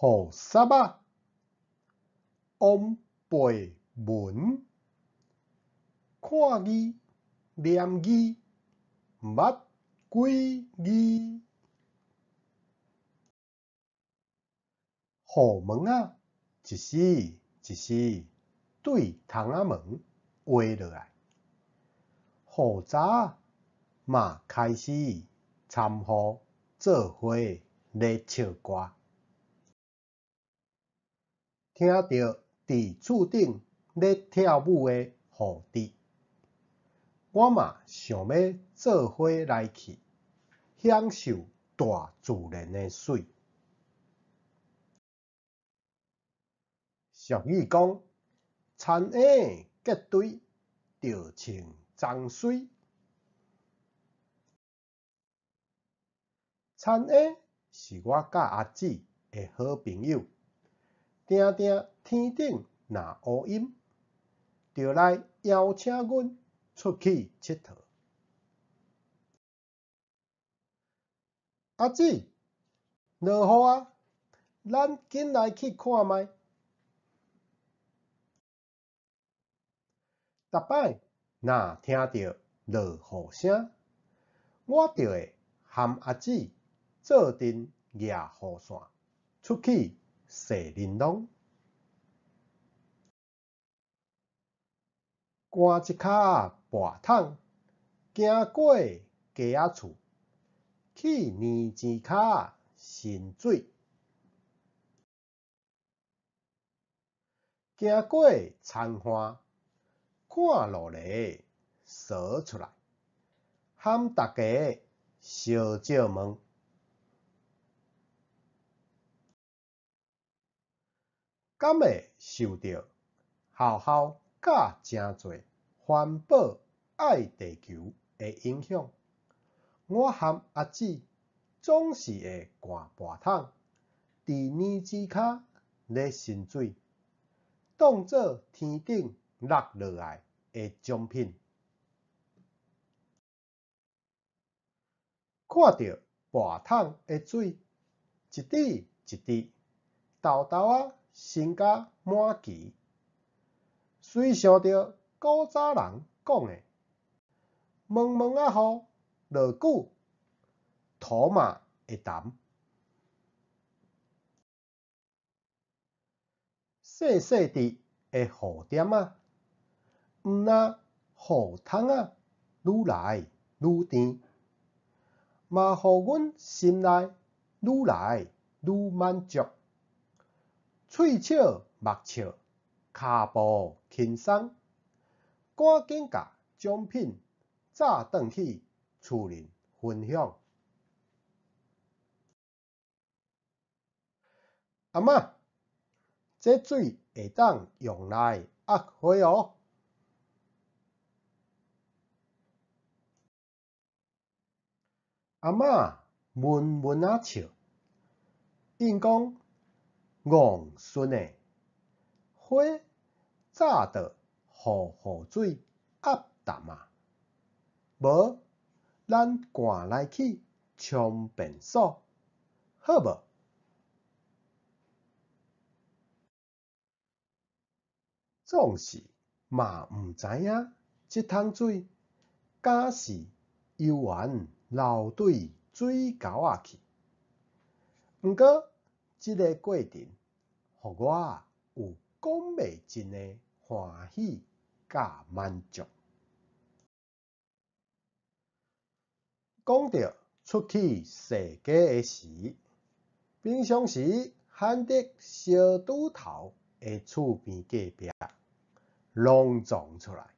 雨伞仔，往背文，看字念字，捌几字。雨门仔，一丝一丝对窗仔门画落来。雨早仔嘛开始参雨做伙咧唱歌。听到伫厝顶咧跳舞的雨滴，我嘛想要做伙来去，享受大自然的水。俗语讲，田婴结对，就穿脏水。田婴是我甲阿姊的好朋友，定定天顶若乌阴，就来邀请阮出去佚佗。阿姊，落雨啊，咱紧来去看觅。逐摆若听到落雨声，我就会和阿姊做阵举雨伞，出去踅玲珑。赶一骹跋桶，行过家仔厝，去年钱骹神水。行过田花，看落来扫出来，和大家烧借问。敢会受到校校教真侪环保爱地球的影响？我和阿姊总是会赶跋桶，伫年钱骹咧神水，当做天顶落落来的奖品。看到跋桶的水，一滴一滴，豆豆仔升甲满旗。随想到古早人讲的“蒙蒙仔雨，落久，土嘛会沉”，细细滴的雨点仔，毋但雨桶仔愈来愈甜，嘛互阮心内愈来愈满足。喙笑目笑，骹步轻松，赶紧甲奖品载转去厝里分享。阿嬷，这水会当用来压花哦。阿嬷闷闷仔笑，因讲戆顺的花早着互雨水压淡啊，无咱赶来去充便所，好无？总是嘛毋知影，这桶水敢是游园流对水沟仔去。毋过，这个过程，互我有讲袂尽的欢喜甲满足。讲到出去踅街的时，平常时罕得小拄头的厝边隔壁拢撞出来。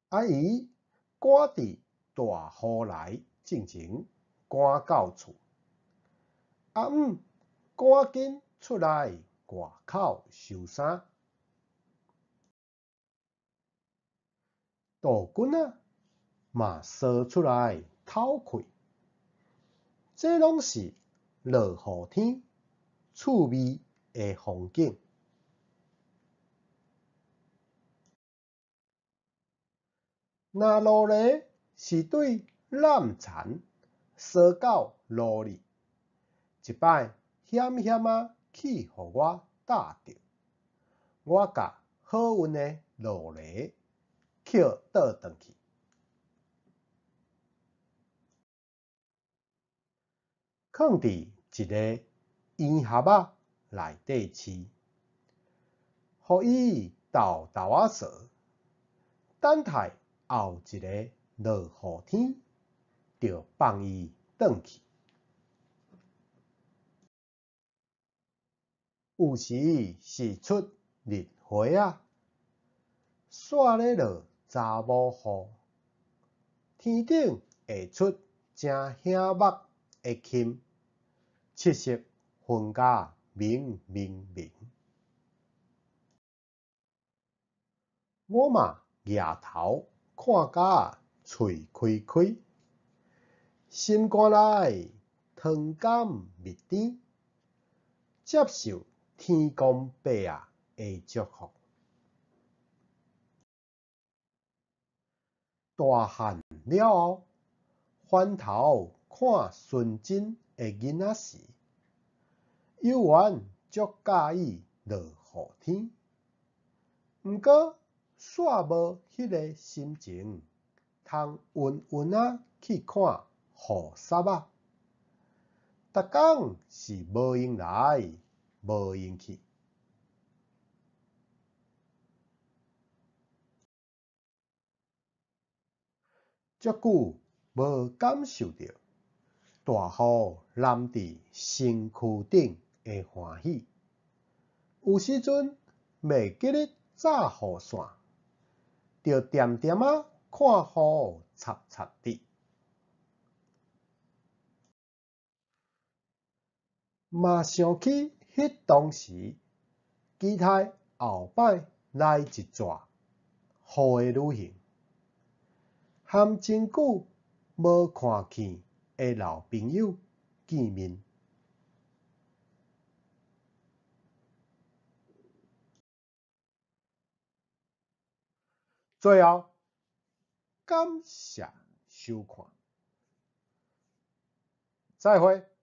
阿姨赶伫大雨来进前赶到厝，阿姆赶紧出来外口收衫，大棍仔嘛扫出来透气。这拢是落雨天趣味的风景。若落雷是对烂田扫到路里，一摆险险啊去互我搭着，我甲好运的落雷捡倒转去。放伫一个烟盒仔内底饲，互伊豆豆仔踅，等待后一个落雨天，就放伊转去。有时是出日花仔，煞咧落查某雨，天顶会出正醒目的衾，七色分甲明明明。我嘛额头看甲喙开开，心肝内汤感蜜甜，接受天公伯啊的祝福。大汉了后，翻头看纯真的囡仔时，有缘足介意落雨天，毋过煞无迄个心情，通晕晕啊去看雨伞仔。逐工是无闲来，无闲去。足久无感受到大雨淋伫身躯顶的欢喜，有时阵袂记得炸雨伞，就点点啊看雨插插滴。嘛想起迄当时，期待后摆来一逝雨的旅行，和真久无看见的老朋友见面。最后，感谢收看，再会。